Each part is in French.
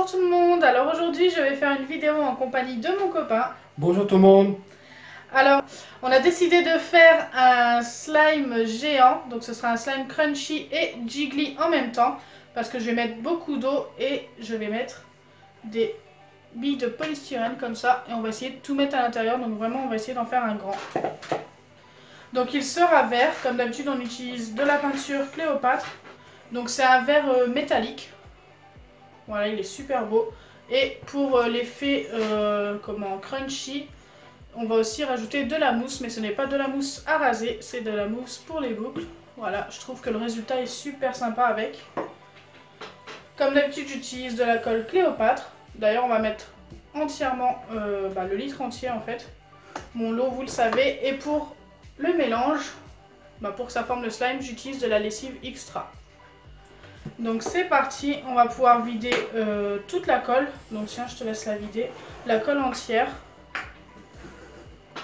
Bonjour tout le monde, alors aujourd'hui je vais faire une vidéo en compagnie de mon copain. Bonjour tout le monde. Alors, on a décidé de faire un slime géant, donc ce sera un slime crunchy et jiggly en même temps, parce que je vais mettre beaucoup d'eau et je vais mettre des billes de polystyrène comme ça, et on va essayer de tout mettre à l'intérieur, donc vraiment on va essayer d'en faire un grand. Donc il sera vert, comme d'habitude on utilise de la peinture Cléopâtre, donc c'est un vert métallique. Voilà, il est super beau. Et pour l'effet crunchy, on va aussi rajouter de la mousse, mais ce n'est pas de la mousse à raser, c'est de la mousse pour les boucles. Voilà, je trouve que le résultat est super sympa avec. Comme d'habitude, j'utilise de la colle Cléopâtre. D'ailleurs, on va mettre entièrement le litre entier en fait. Mon lot, vous le savez. Et pour le mélange, pour que ça forme le slime, j'utilise de la lessive extra. Donc c'est parti, on va pouvoir vider toute la colle. Donc tiens, je te laisse la vider. La colle entière.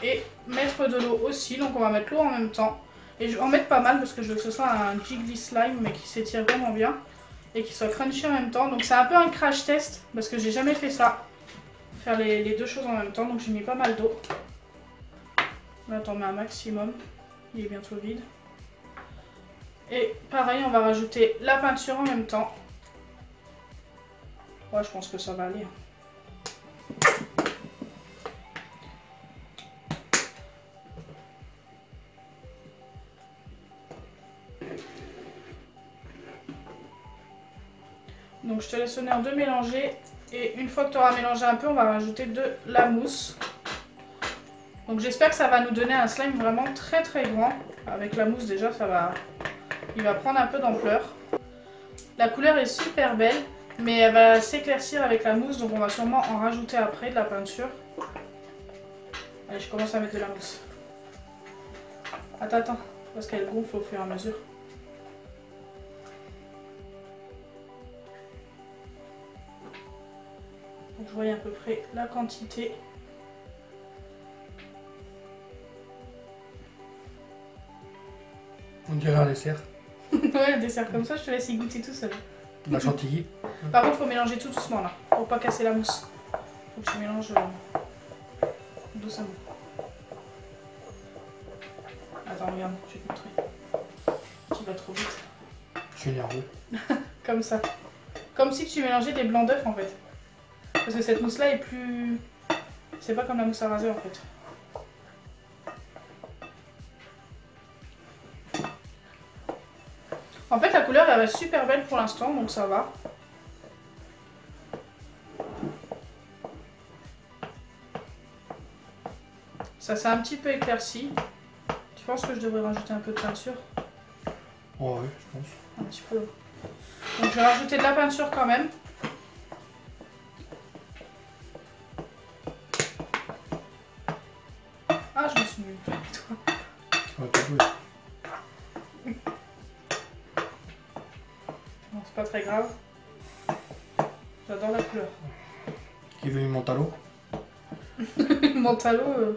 Et mettre de l'eau aussi. Donc on va mettre l'eau en même temps. Et je vais en mettre pas mal parce que je veux que ce soit un jiggly slime mais qui s'étire vraiment bien. Et qui soit crunchy en même temps. Donc c'est un peu un crash test parce que j'ai jamais fait ça. Faire les deux choses en même temps. Donc j'ai mis pas mal d'eau. Là t'en mets un maximum. Il est bientôt vide. Et pareil, on va rajouter la peinture en même temps. Ouais, je pense que ça va aller. Donc je te laisse l'honneur de mélanger. Et une fois que tu auras mélangé un peu, on va rajouter de la mousse. Donc j'espère que ça va nous donner un slime vraiment très très grand. Avec la mousse déjà, il va prendre un peu d'ampleur. La couleur est super belle, mais elle va s'éclaircir avec la mousse, donc on va sûrement en rajouter après de la peinture. Allez, je commence à mettre de la mousse. Attends, parce qu'elle gonfle au fur et à mesure. Donc je voyais à peu près la quantité. On dirait un dessert. Ouais, un dessert comme ça, je te laisse y goûter tout seul. La chantilly. Par contre, il faut mélanger tout doucement là, pour pas casser la mousse. Faut que tu mélanges doucement. Attends, regarde, je vais te montrer. Tu vas trop vite. Je suis nerveux. Comme ça. Comme si tu mélangeais des blancs d'œufs en fait. Parce que cette mousse là est plus... C'est pas comme la mousse à raser en fait. En fait, la couleur elle va super belle pour l'instant, donc ça va. Ça s'est un petit peu éclairci. Tu penses que je devrais rajouter un peu de peinture? Oh ouais, je pense. Un petit peu. Donc je vais rajouter de la peinture quand même. Ah, je me suis mis toi. Ouais, t'as joué. Bon, c'est pas très grave. J'adore la couleur. Qui veut une mentalo? Mon talot...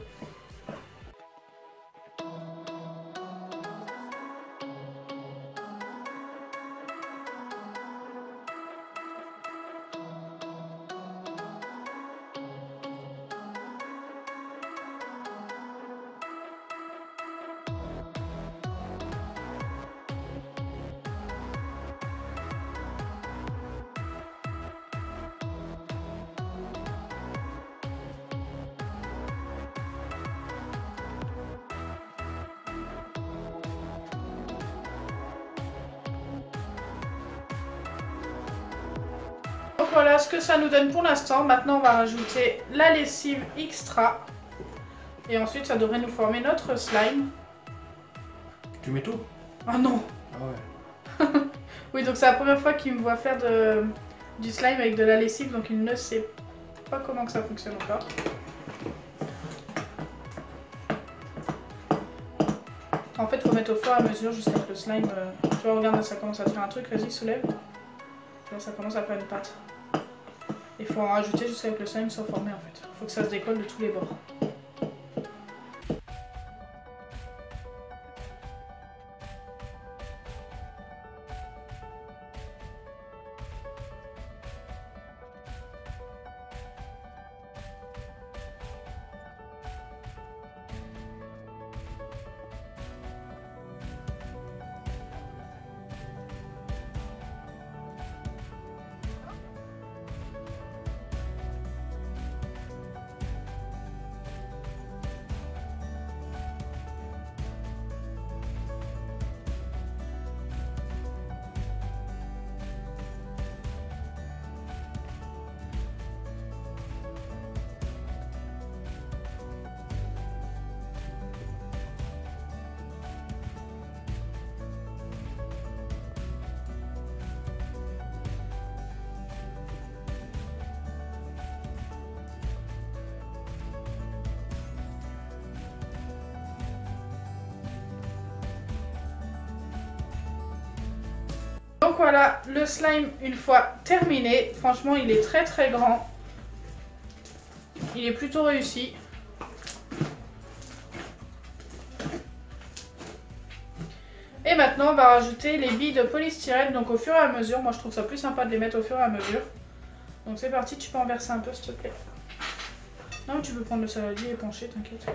Donc voilà ce que ça nous donne pour l'instant. Maintenant on va rajouter la lessive extra. Et ensuite ça devrait nous former notre slime. Tu mets tout? Ah non. Ah ouais. Oui, donc c'est la première fois qu'il me voit faire du slime avec de la lessive. Donc il ne sait pas comment que ça fonctionne encore. En fait il faut mettre au fur et à mesure jusqu'à que le slime... Tu vois, regarde, ça commence à faire un truc. Vas-y, soulève. Là ça commence à faire une pâte. Il faut en rajouter jusqu'à ce que le slime soit formé en fait. Il faut que ça se décolle de tous les bords. Donc voilà, le slime une fois terminé. Franchement, il est très très grand. Il est plutôt réussi. Et maintenant, on va rajouter les billes de polystyrène, donc au fur et à mesure. Moi, je trouve ça plus sympa de les mettre au fur et à mesure. Donc c'est parti, tu peux en verser un peu, s'il te plaît. Non, tu peux prendre le saladier et pencher, t'inquiète.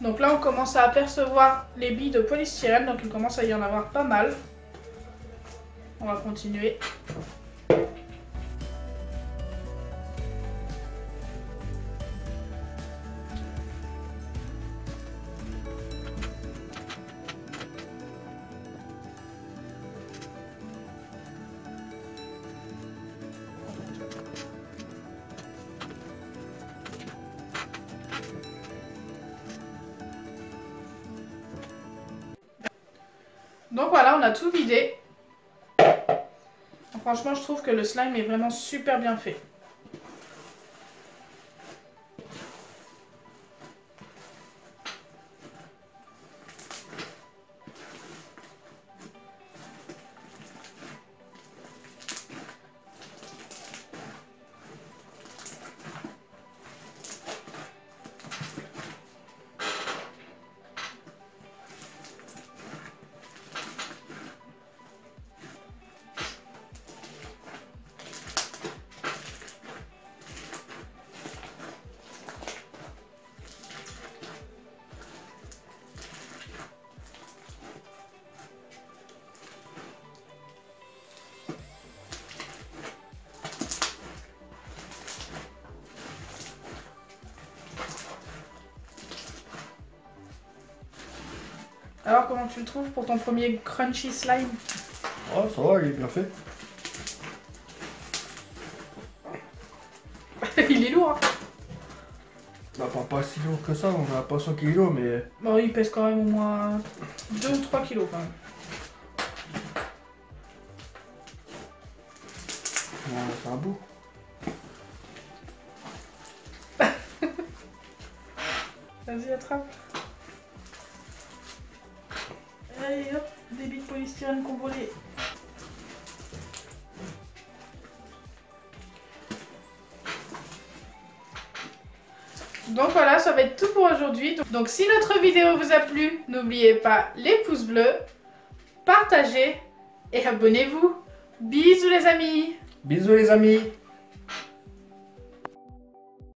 Donc là, on commence à apercevoir les billes de polystyrène, donc il commence à y en avoir pas mal. On va continuer. Donc voilà, on a tout vidé. Franchement, je trouve que le slime est vraiment super bien fait. Alors, comment tu le trouves pour ton premier crunchy slime? Oh, ça va, il est bien fait. Il est lourd, hein? Bah, pas si lourd que ça, on a pas 100 kg, mais... Bon, il pèse quand même au moins 2 ou 3 kilos quand même. Ouais, c'est un bout. Vas-y, attrape. Allez hop, des billes de polystyrène qu'on volait. Donc voilà, ça va être tout pour aujourd'hui. Donc si notre vidéo vous a plu, n'oubliez pas les pouces bleus, partagez et abonnez-vous. Bisous les amis! Bisous les amis!